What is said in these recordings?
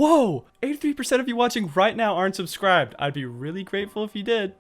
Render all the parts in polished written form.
Whoa! 83% of you watching right now aren't subscribed. I'd be really grateful if you did.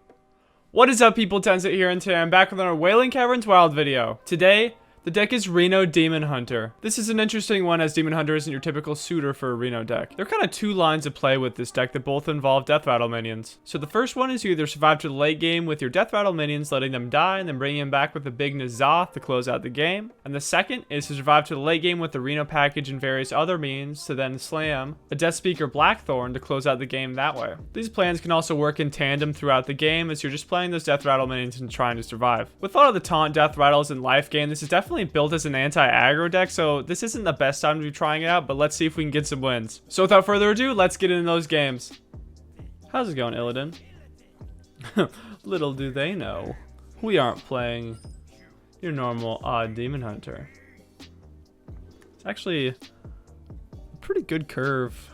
What is up, people? Tenzit here, and today I'm back with another Wailing Caverns Wild video. Today, the deck is Reno Demon Hunter. This is an interesting one, as Demon Hunter isn't your typical suitor for a Reno deck. There are kind of two lines of play with this deck that both involve Deathrattle minions. So the first one is you either survive to the late game with your Deathrattle minions, letting them die, and then bringing them back with a big N'Zoth to close out the game. And the second is to survive to the late game with the Reno package and various other means to then slam a Deathspeaker Blackthorn to close out the game that way. These plans can also work in tandem throughout the game as you're just playing those Deathrattle minions and trying to survive. With a lot of the taunt Deathrattles in life game, this is definitely built as an anti-aggro deck, so this isn't the best time to be trying it out, but let's see if we can get some wins. So without further ado, let's get into those games. How's it going, Illidan? Little do they know, we aren't playing your normal odd Demon Hunter. It's actually a pretty good curve.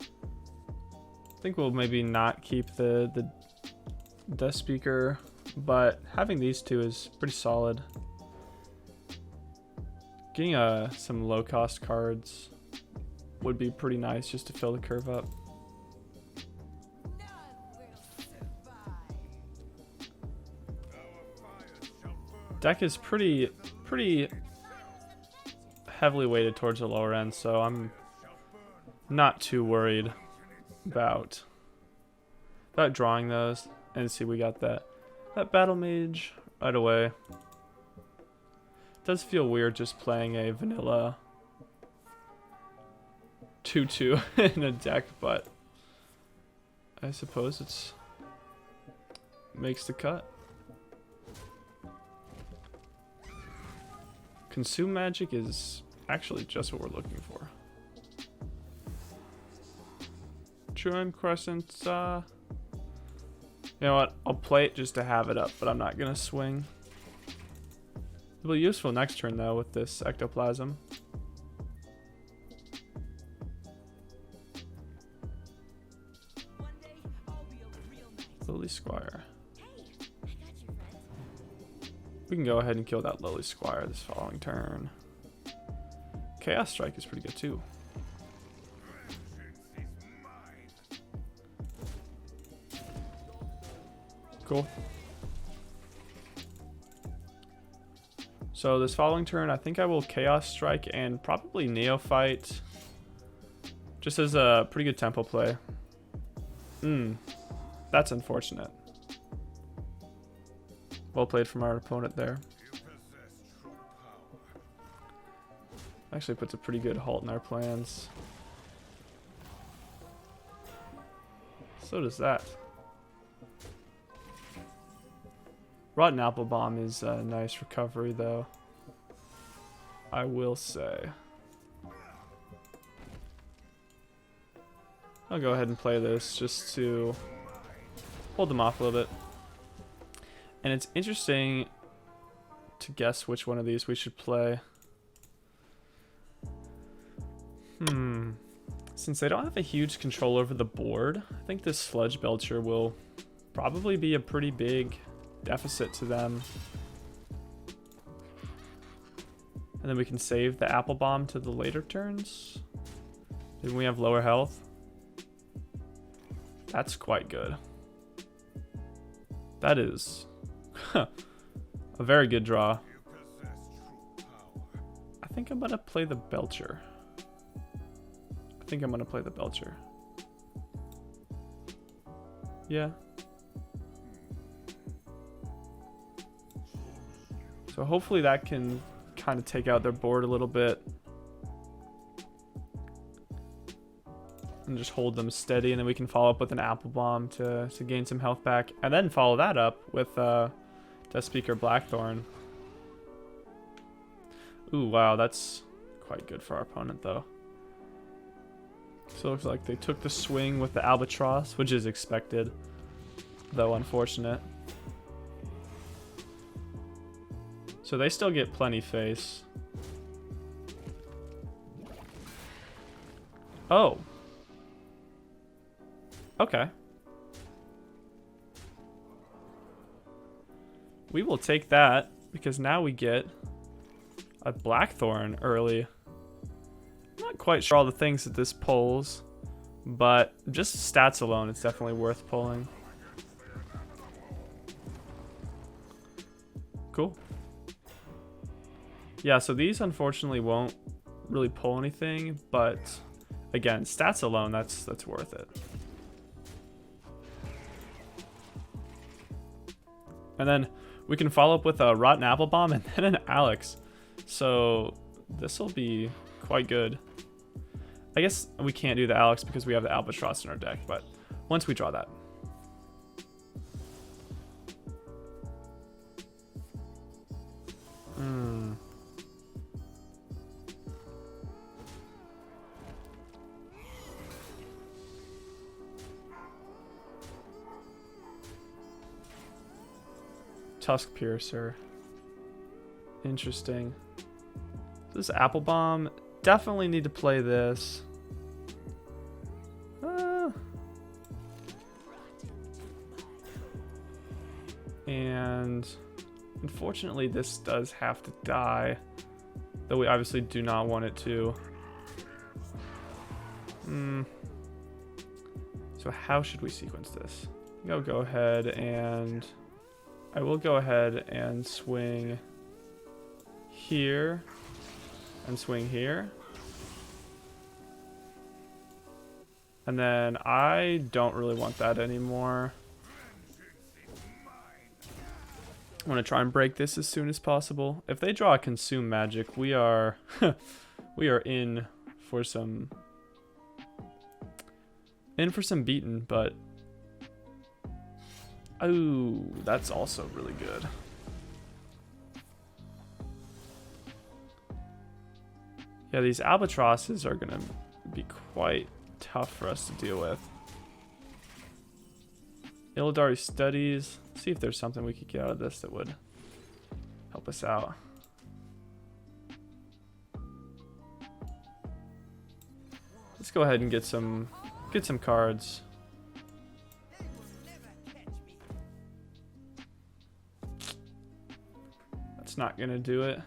I think we'll maybe not keep the Deathspeaker, but having these two is pretty solid. Getting some low-cost cards would be pretty nice just to fill the curve up. Deck is pretty heavily weighted towards the lower end, so I'm not too worried about drawing those. And see, we got that Battlemage right away. Does feel weird just playing a vanilla 2/2 in a deck, but I suppose it's makes the cut. Consume magic is actually just what we're looking for. Trueaim Crescent, you know what? I'll play it just to have it up, but I'm not gonna swing. It'll be useful next turn though with this Ectoplasm. Lily Squire. We can go ahead and kill that Lily Squire this following turn. Chaos Strike is pretty good too. Cool. So this following turn, I think I will Chaos Strike and probably Neophyte, just as a pretty good tempo play. That's unfortunate. Well played from our opponent there. Actually puts a pretty good halt in our plans. So does that. Rotten Applebaum is a nice recovery, though, I will say. I'll go ahead and play this just to hold them off a little bit. And it's interesting to guess which one of these we should play. Since they don't have a huge control over the board, I think this Sludge Belcher will probably be a pretty big deficit to them. And then we can save the Applebaum to the later turns. Didn't we have lower health? That's quite good. That is a very good draw. I think I'm gonna play the Belcher. Yeah. So hopefully that can kind of take out their board a little bit. And just hold them steady, and then we can follow up with an Applebaum to gain some health back. And then follow that up with Deathspeaker Blackthorn. Ooh, wow, that's quite good for our opponent, though. So it looks like they took the swing with the Albatross, which is expected, though unfortunate. So they still get plenty face. Oh. Okay. We will take that, because now we get a Blackthorn early. I'm not quite sure all the things that this pulls, but just stats alone, it's definitely worth pulling. Cool. Yeah, so these unfortunately won't really pull anything, but again, stats alone, that's worth it. And then we can follow up with a Rotten Applebaum and then an Alex. So this will be quite good. I guess we can't do the Alex because we have the Albatross in our deck, but once we draw that. Tuskpiercer. Interesting. This Applebaum, definitely need to play this. And unfortunately this does have to die, though we obviously do not want it to. So how should we sequence this? I'll go ahead and I will go ahead and swing here and swing here. And then I don't really want that anymore. I'm going to try and break this as soon as possible. If they draw a Consume Magic, we are we are in for some beaten, but oh, that's also really good. Yeah, these albatrosses are going to be quite tough for us to deal with. Illidari Studies. See if there's something we could get out of this that would help us out. Let's go ahead and get some cards. That's not gonna do it.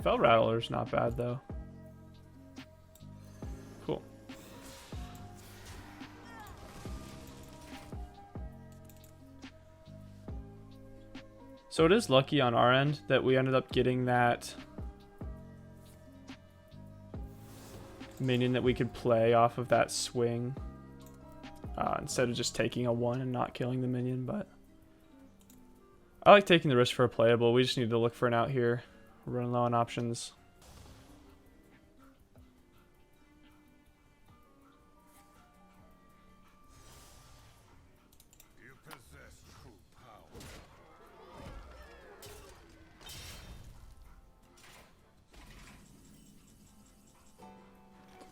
Felrattler's not bad though. Cool. So it is lucky on our end that we ended up getting that minion that we could play off of that swing instead of just taking a 1 and not killing the minion, but I like taking the risk for a playable. We just need to look for an out here. We're running low on options. You possess true power.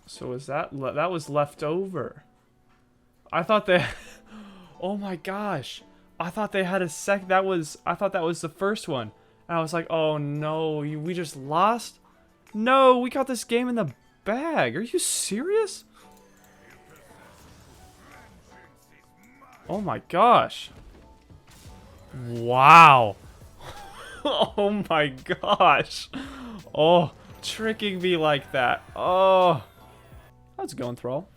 So is that was left over? I thought they oh my gosh. I thought they had a sec I thought that was the first one. And I was like, "Oh no, we just lost?" No, we got this game in the bag. Are you serious? Oh my gosh. Wow. Oh my gosh. Oh, tricking me like that. Oh. How's it going, Thrall?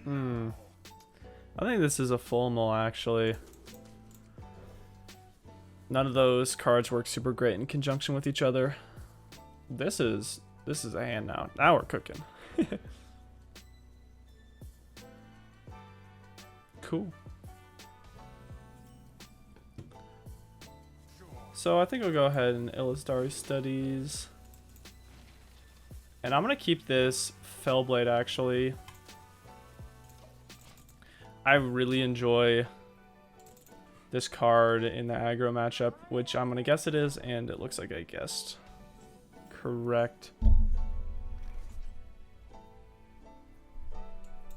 I think this is a full mull, actually. None of those cards work super great in conjunction with each other. This is a hand now. Now we're cooking. Cool. So I think I'll go ahead and Illidari Studies. And I'm going to keep this Fellblade, actually. I really enjoy this card in the aggro matchup, which I'm going to guess it is, and it looks like I guessed correct.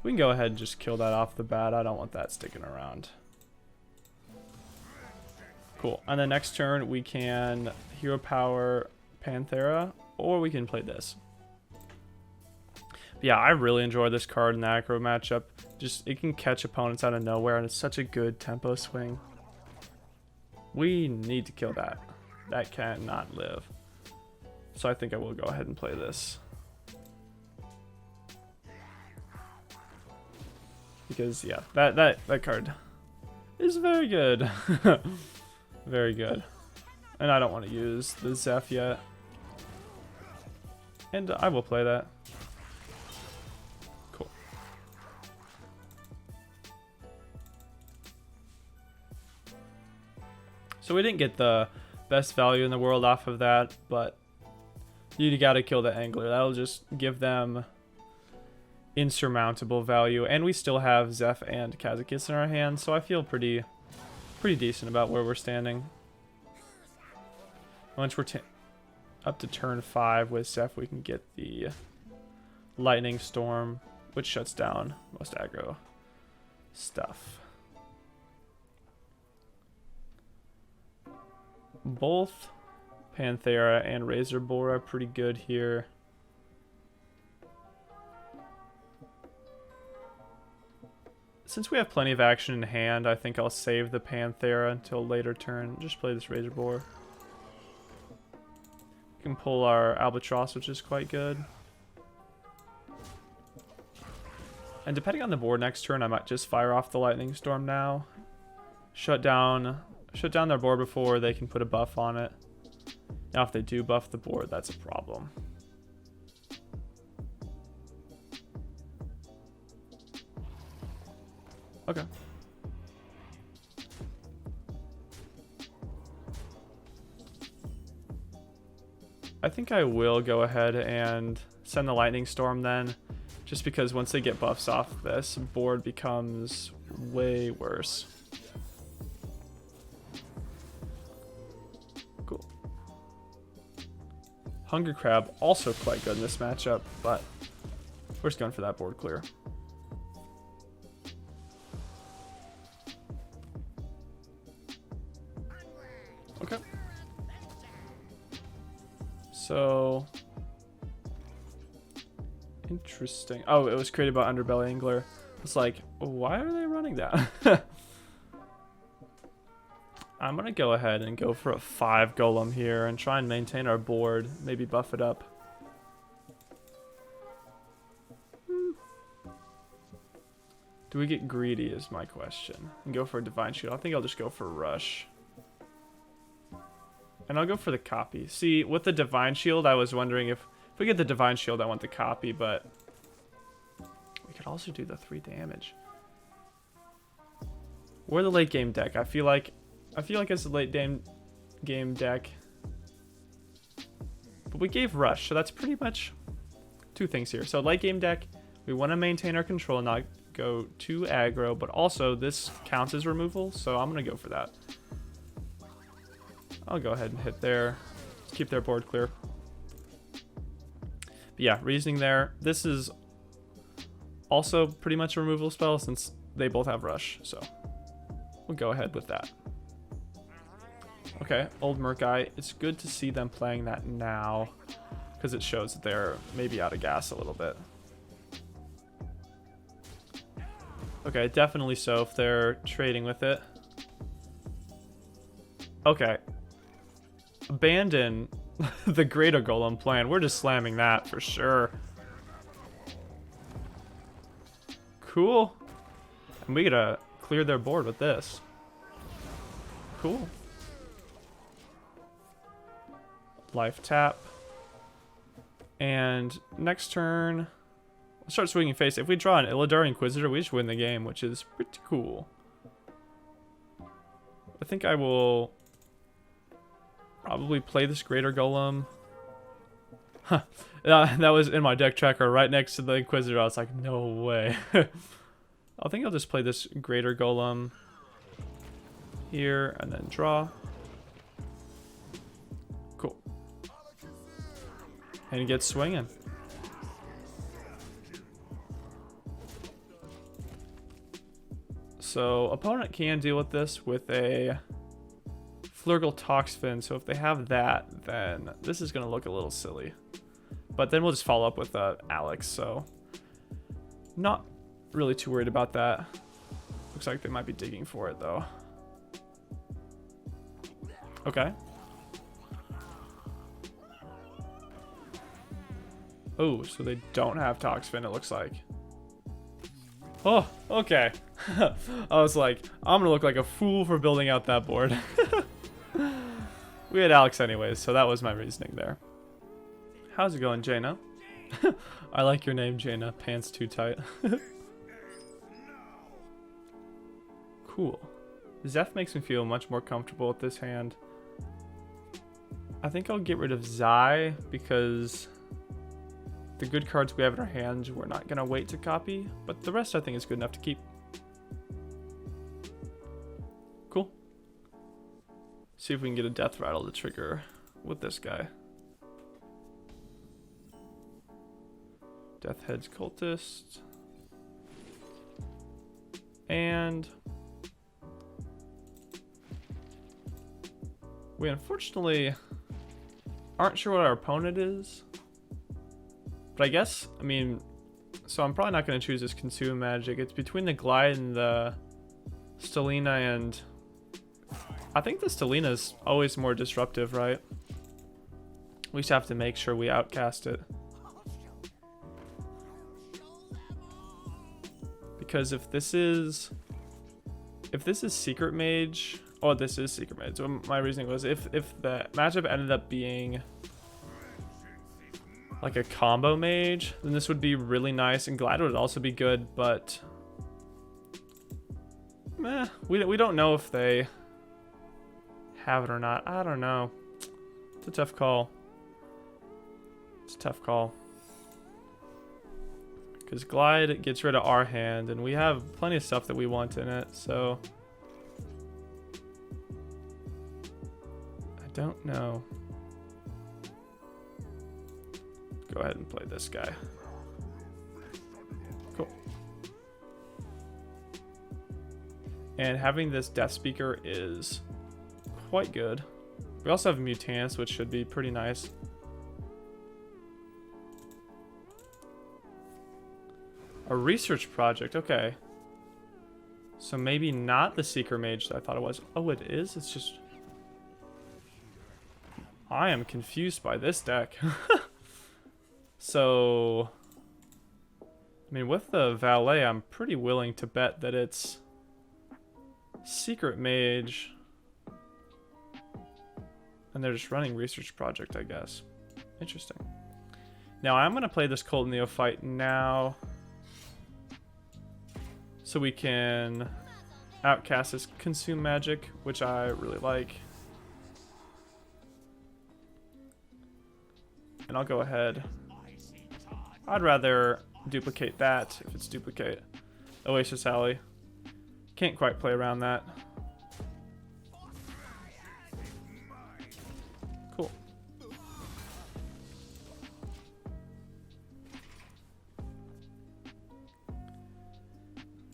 We can go ahead and just kill that off the bat. I don't want that sticking around. Cool. On the next turn, we can Hero Power Panthara, or we can play this. Yeah, I really enjoy this card in the aggro matchup. Just, it can catch opponents out of nowhere, and it's such a good tempo swing. We need to kill that. That cannot live. So I think I will go ahead and play this. Because, yeah, that card is very good. Very good. And I don't want to use the Zeph yet. And I will play that. Cool. So we didn't get the best value in the world off of that, but you gotta kill the Angler. That'll just give them insurmountable value. And we still have Zeph and Kazakus in our hands, so I feel pretty decent about where we're standing. Once we're up to turn 5 with Zeph, we can get the Lightning Storm, which shuts down most aggro stuff. Both Panthara and Razorboar are pretty good here. Since we have plenty of action in hand, I think I'll save the Panthara until later turn. Just play this Razorboar. We can pull our Albatross, which is quite good. And depending on the board next turn, I might just fire off the Lightning Storm now. Shut down their board before they can put a buff on it. Now if they do buff the board, that's a problem. Okay. I think I will go ahead and send the Lightning Storm then, just because once they get buffs off, this board becomes way worse. Cool. Hunger Crab, also quite good in this matchup, but we're just going for that board clear. Okay. So interesting. Oh, it was created by Underbelly Angler. It's like, why are they running that? I'm gonna go ahead and go for a 5 Golem here and try and maintain our board. Maybe buff it up. Do we get greedy is my question. And go for a Divine Shield. I think I'll just go for Rush. And I'll go for the copy. See, with the Divine Shield, I was wondering if we get the Divine Shield, I want the copy, but we could also do the 3 damage. We're the late game deck. I feel like it's a late game deck. But we gave Rush, so that's pretty much 2 things here. So late game deck, we want to maintain our control and not go too aggro, but also this counts as removal, so I'm going to go for that. I'll go ahead and hit there. Keep their board clear. But yeah, reasoning there. This is also pretty much a removal spell since they both have Rush, so we'll go ahead with that. Okay, Old Murk-Eye. It's good to see them playing that now because it shows that they're maybe out of gas a little bit. Okay, definitely so if they're trading with it. Okay. Abandon the Greater Golem plan. We're just slamming that for sure. Cool. And we gotta clear their board with this. Cool. Life tap. And next turn, we'll start swinging face. If we draw an Illidari Inquisitor, we just win the game, which is pretty cool. I think I will probably play this Greater Golem. Huh. That was in my deck tracker right next to the Inquisitor. I was like, no way. I think I'll just play this Greater Golem here and then draw. Cool. And he gets swinging. So opponent can deal with this with a Flurgle Toxfin, so if they have that, then this is going to look a little silly. But then we'll just follow up with Alex, so Not really too worried about that. Looks like they might be digging for it though. Okay. Oh, so they don't have Toxfin, it looks like. Oh, okay. I was like, I'm gonna look like a fool for building out that board. We had Alex anyways, so that was my reasoning there. How's it going, Jaina? I like your name, Jaina. Pants too tight. Cool. Zeph makes me feel much more comfortable with this hand. I think I'll get rid of Zai because the good cards we have in our hands we're not going to wait to copy, but the rest I think is good enough to keep. Cool. See if we can get a Deathrattle to trigger with this guy. Deathhead's Cultist. And we unfortunately aren't sure what our opponent is. But I guess, I mean, so I'm probably not going to choose this Consume Magic. It's between the Glide and the Stelina, and I think the Stelina is always more disruptive, right? We just have to make sure we outcast it. Because if this is Secret Mage, oh, this is Secret Mage. So my reasoning was if the matchup ended up being like a combo mage, then this would be really nice, and Glide would also be good, but meh, we don't know if they have it or not. I don't know. It's a tough call. It's a tough call. Because Glide gets rid of our hand, and we have plenty of stuff that we want in it, so I don't know. Go ahead and play this guy. Cool. And having this Death Speaker is quite good. We also have Mutanus, which should be pretty nice. A research project, okay. So maybe not the Seeker Mage that I thought it was. Oh, it is? It's just... I am confused by this deck. So, I mean, with the Valet, I'm pretty willing to bet that it's Secret Mage. And they're just running Research Project, I guess. Interesting. Now, I'm going to play this Cold Neophyte now, so we can outcast this Consume Magic, which I really like. And I'll go ahead. I'd rather duplicate that if it's duplicate. Oasis Alley. Can't quite play around that. Cool.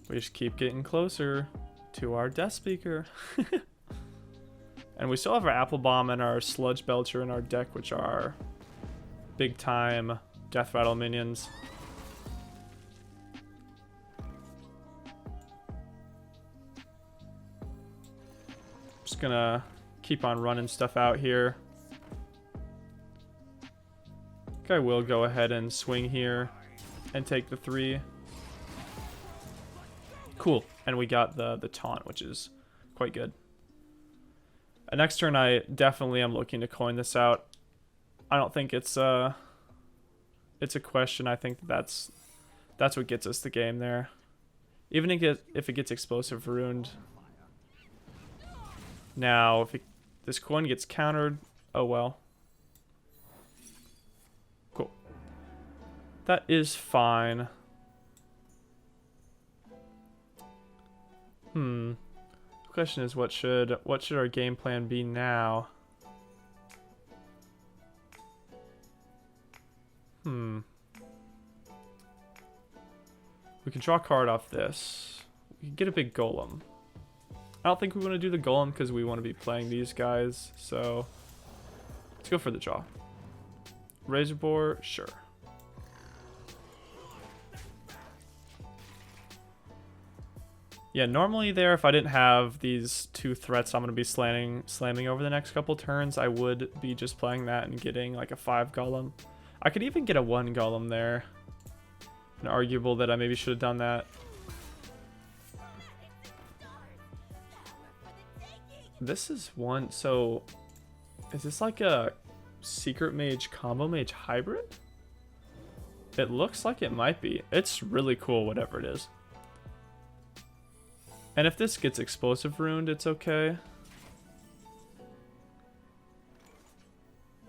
We just keep getting closer to our Death Speaker. And we still have our Applebaum and our Sludge Belcher in our deck, which are big time Deathrattle minions. Just gonna keep on running stuff out here. I think I will go ahead and swing here and take the 3. Cool, and we got the taunt, which is quite good. Next turn, I definitely am looking to coin this out. I don't think it's a question. I think that's what gets us the game there. Even if it gets Explosive Ruined. Now, if this coin gets countered, oh well. Cool. That is fine. The question is, what should our game plan be now? We can draw a card off this. We can get a big Golem. I don't think we want to do the Golem because we want to be playing these guys, so let's go for the draw. Razorboar, sure. Yeah, normally there, if I didn't have these two threats I'm going to be slamming over the next couple turns, I would be just playing that and getting like a 5 golem. I could even get a 1 golem there. And arguable that I maybe should have done that. This is one, so is this like a secret mage combo mage hybrid? It looks like it might be. It's really cool, whatever it is. And if this gets explosive ruined, it's okay.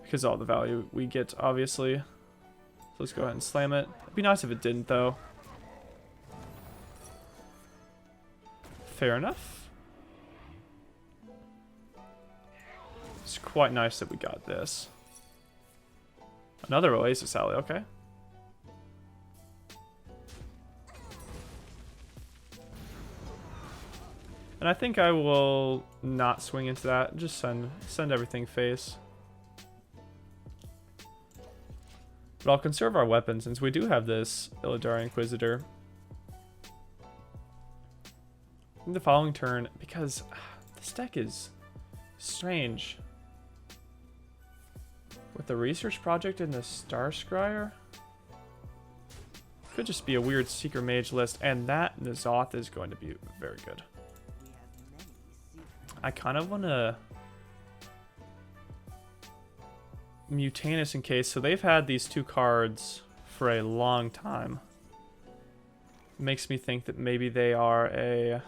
Because all the value we get, obviously. So let's go ahead and slam it. It'd be nice if it didn't, though. Fair enough. It's quite nice that we got this. Another Oasis Alley, okay. And I think I will not swing into that. Just send everything face. But I'll conserve our weapons since we do have this Illidari Inquisitor. In the following turn, because this deck is strange. With the research project and the Star Scryer. Could just be a weird Seeker Mage list, and that N'Zoth is going to be very good. I kind of want to Mutanus in case. So they've had these two cards for a long time. Makes me think that maybe they are a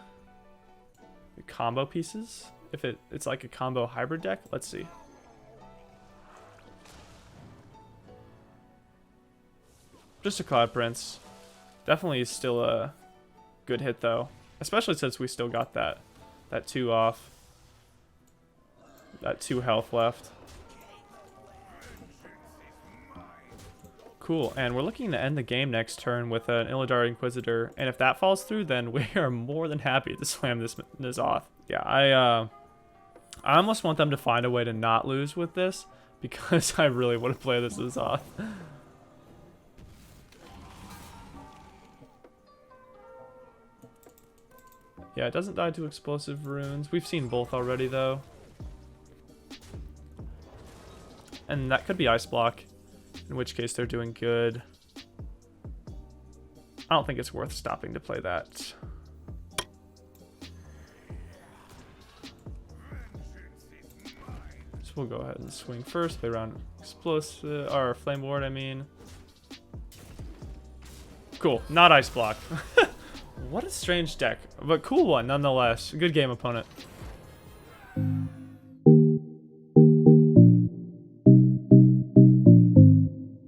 combo pieces. If it's like a combo hybrid deck. Let's see. Just a Cloud Prince. Definitely still a good hit though. Especially since we still got that 2 off. That 2 health left. Cool, and we're looking to end the game next turn with an Illidari Inquisitor, and if that falls through, then we are more than happy to slam this N'Zoth. Yeah, I almost want them to find a way to not lose with this, because I really want to play this N'Zoth. Yeah, it doesn't die to explosive runes. We've seen both already, though. And that could be Ice Block, in which case they're doing good. I don't think it's worth stopping to play that. So we'll go ahead and swing first, play around Explosive, or Flame Ward, I mean. Cool, not Ice Block. What a strange deck, but cool one nonetheless. Good game, opponent.